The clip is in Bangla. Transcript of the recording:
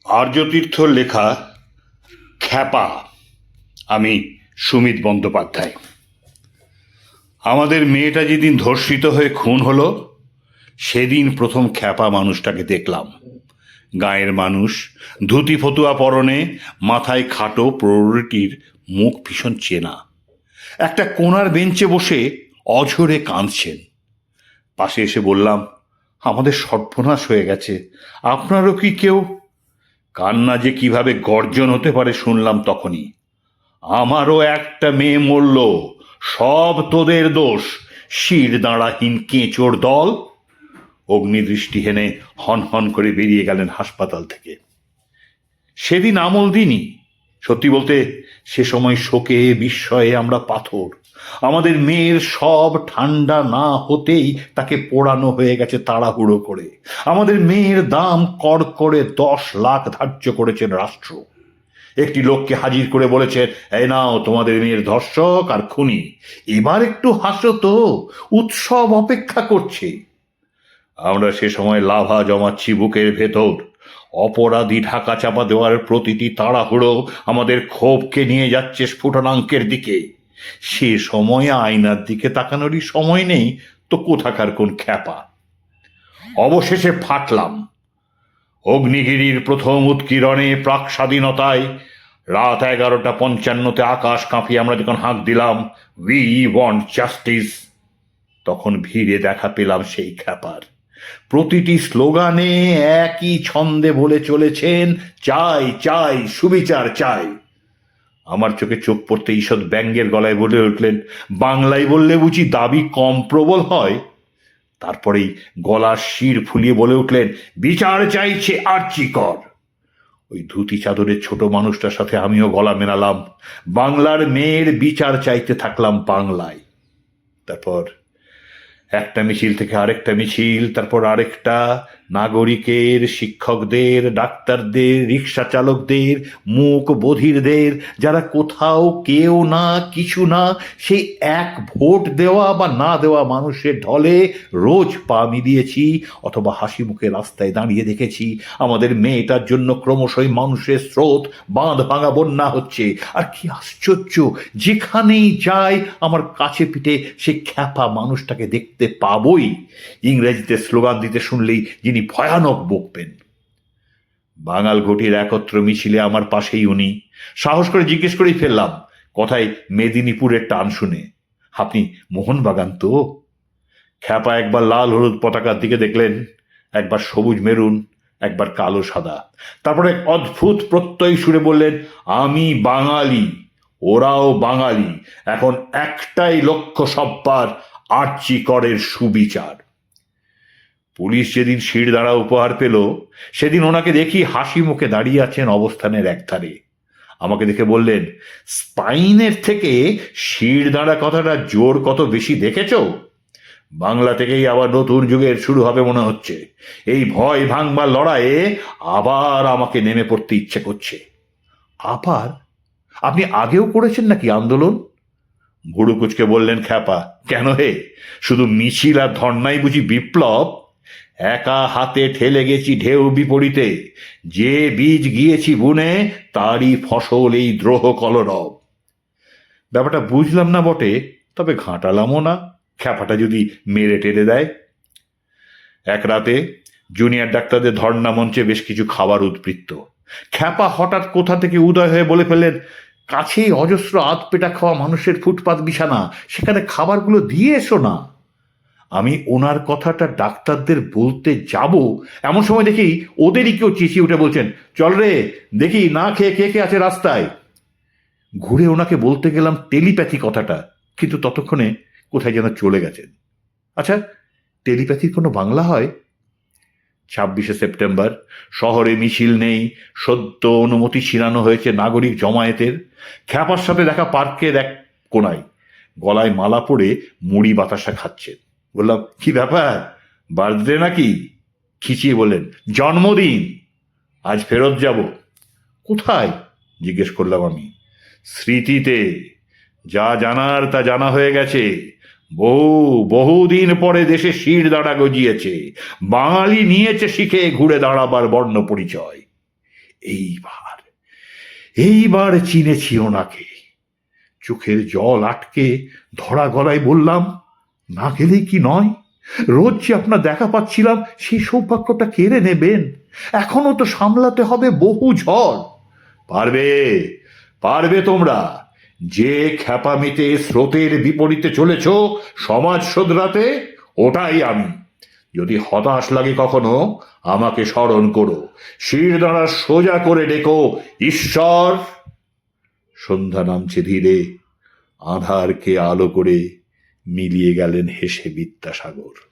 আর্যতীর্থর লেখা খ্যাপা। আমি সুমিত বন্দ্যোপাধ্যায়। আমাদের মেয়েটা যেদিন ধর্ষিত হয়ে খুন হলো সেদিন প্রথম খ্যাপা মানুষটাকে দেখলাম। গাঁয়ের মানুষ, ধুতি ফতুয়া পরনে, মাথায় খাটো প্রৌঢ়টির মুখ ভীষণ চেনা। একটা কোণার বেঞ্চে বসে অঝরে কাঁদছেন। পাশে এসে বললাম, আমাদের সর্বনাশ হয়ে গেছে, আপনারও কি কেউ? কান্না যে কিভাবে গর্জন হতে পারে শুনলাম তখনই। আমারও একটা মেয়ে মরল, সব তোদের দোষ, শির দাঁড়াহীন কেঁচোর দল। অগ্নিদৃষ্টি হেনে হন হন করে বেরিয়ে গেলেন হাসপাতাল থেকে। সেদিন আমল দিনই। সত্যি বলতে সে সময় শোকে বিস্ময়ে আমরা পাথর। আমাদের মেয়ের সব ঠান্ডা না হতেই তাকে পোড়ানো হয়ে গেছে তাড়াহুড়ো করে। আমাদের মেয়ের দাম কড়কড়ে 10 লাখ ধার্য করেছেন রাষ্ট্র। একটি লোককে হাজির করে বলেছেন, এই নাও তোমাদের মেয়ের ধর্ষক আর খুনি, এবার একটু হাসো তো, উৎসব অপেক্ষা করছে। আমরা সে সময় লাভা জমাচ্ছি বুকের ভেতর। অপরাধী ঢাকা চাপা দেওয়ার প্রতিটি তাড়াহুড়ো আমাদের ক্ষোভকে নিয়ে যাচ্ছে স্ফুটনাঙ্কের দিকে। সে সময় আয়নার দিকে তাকানোরই সময় নেই তো কোথাকার কোন খ্যাপা। অবশেষে ফাটলাম। অগ্নিগিরির প্রথম উৎকীর্ণে প্রাক স্বাধীনতায় রাত 11:55 আকাশ কাঁপিয়ে আমরা যখন হাঁক দিলাম, উই ওয়ান্ট জাস্টিস, তখন ভিড়ে দেখা পেলাম সেই খ্যাপার। প্রতিটি স্লোগানে একই ছন্দে বলে চলেছেন, চাই চাই সুবিচার চাই। আমার চোখে চোখ পড়তে ঈষৎ ব্যঙ্গের গলায় বলে উঠলেন, বাংলায় বললে বুঝি দাবি কম প্রবল হয়? তারপরেই গলার শির ফুলিয়ে বলে উঠলেন, বিচার চাইছে আর্চিকর। ওই ধুতি চাদরের ছোট মানুষটার সাথে আমিও গলা মেলালাম। বাংলার মেয়ের বিচার চাইতে থাকলাম বাংলায়। তারপর একটা মিছিল থেকে আরেকটা মিছিল, তারপর আরেকটা। নাগরিকের, শিক্ষকদের, ডাক্তারদের, রিক্সা চালকদের, মুক বধিরদের, যারা কোথাও কেউ না কিছু না, সেই এক ভোট দেওয়া বা না দেওয়া মানুষের ঢলে রোজ পা মিলিয়েছি অথবা হাসি মুখে রাস্তায় দাঁড়িয়ে দেখেছি আমাদের মেয়েটার জন্য ক্রমশই মানুষের স্রোত বাঁধ ভাঙা বন্যা হচ্ছে। আর কি আশ্চর্য, যেখানেই যাই আমার কাছে পিঠে সে খ্যাপা মানুষটাকে দেখতে পাবই। ইংরেজিতে স্লোগান দিতে শুনলেই যিনি ভয়ানক বকবেন। বাঙাল ঘটির একত্র মিছিলে আমার পাশেই উনি। সাহস করে জিজ্ঞেস করেই ফেললাম, কথায় মেদিনীপুরের টান শুনে, আপনি মোহনবাগান তো? খ্যাপা একবার লাল হলুদ পতাকার দিকে দেখলেন, একবার সবুজ মেরুন, একবার কালো সাদা। তারপরে এক অদ্ভুত প্রত্যয় সুরে বললেন, আমি বাঙালি, ওরাও বাঙালি, এখন একটাই লক্ষ্য সব্বার, আর্চিকরের সুবিচার। পুলিশ যেদিন শিরদাঁড়া উপহার পেল সেদিন ওনাকে দেখি হাসি মুখে দাঁড়িয়ে আছেন অবস্থানের একধারে। আমাকে দেখে বললেন, স্পাইনের থেকে শিরদাঁড়া কথাটা জোর কত বেশি দেখেছ? বাংলা থেকেই আবার নতুন যুগের শুরু হবে মনে হচ্ছে। এই ভয় ভাঙবার লড়াইয়ে আবার আমাকে নেমে পড়তে ইচ্ছে করছে। আবার? আপনি আগেও করেছেন নাকি আন্দোলন? ভুরু কুচকে বললেন খ্যাপা, কেন হে, শুধু মিছিল আর ধর্নাই বুঝি বিপ্লব? একা হাতে ঠেলে গেছি ঢেউ বিপরীতে, যে বীজ গিয়েছি বুনে তারই ফসল এই দ্রোহ কলরব। ব্যাপারটা বুঝলাম না বটে, তবে ঘাঁটালামও না, খ্যাপাটা যদি মেরে টেরে দেয়। এক রাতে জুনিয়র ডাক্তারদের ধর্না মঞ্চে বেশ কিছু খাবার উদ্বৃত্ত। খ্যাপা হঠাৎ কোথা থেকে উদয় হয়ে বলে ফেললেন, কাছেই অজস্র আধপেটা খাওয়া মানুষের ফুটপাত বিছানা, সেখানে খাবারগুলো দিয়ে এসো না। আমি ওনার কথাটা ডাক্তারদের বলতে যাব, এমন সময় দেখি ওদেরই কেউ চেঁচিয়ে উঠে বলছেন, চল রে দেখি না খেয়ে কে কে আছে রাস্তায়। ঘুরে ওনাকে বলতে গেলাম টেলিপ্যাথি কথাটা, কিন্তু ততক্ষণে কোথায় যেন চলে গেছেন। আচ্ছা, টেলিপ্যাথির কোনো বাংলা হয়? 26শে সেপ্টেম্বর, শহরে মিছিল নেই, সদ্য অনুমতি ছিনানো হয়েছে নাগরিক জমায়েতের। খ্যাপার সাথে দেখা পার্কের এক কোনায়, গলায় মালা পরে মুড়ি বাতাসা খাচ্ছেন। বললাম, কি ব্যাপার, বার্থডে নাকি? খিচিয়ে বললেন, জন্মদিন, আজ ফেরত যাব। কোথায় জিজ্ঞেস করলাম আমি। স্মৃতিতে, যা জানার তা জানা হয়ে গেছে। বহুদিন পরে দেশে শির দাঁড়া গজিয়েছে, বাঙালি নিয়েছে শিখে ঘুরে দাঁড়াবার বর্ণ পরিচয়। এইবার এইবার চিনেছি ওনাকে। চোখের জল আটকে ধরা গলায় বললাম, না গেলেই কি নয়? রোজ যে আপনার দেখা পাচ্ছিলাম, সেই সৌভাগ্যটা কেড়ে নেবেন? এখনো তো সামলাতে হবে বহু ঝড়। পারবে, পারবে তোমরা। যে খ্যাপামিতে স্রোতের বিপরীতে চলেছ সমাজ শোধরাতে, ওটাই আমি। যদি হতাশ লাগে কখনো, আমাকে স্মরণ করো, শির দাঁড়া সোজা করে ডেকো, ঈশ্বর। সন্ধ্যা নামছে ধীরে, আধারকে আলো করে মিলিয়ে গেলেন হেসে বিদ্যাসাগর।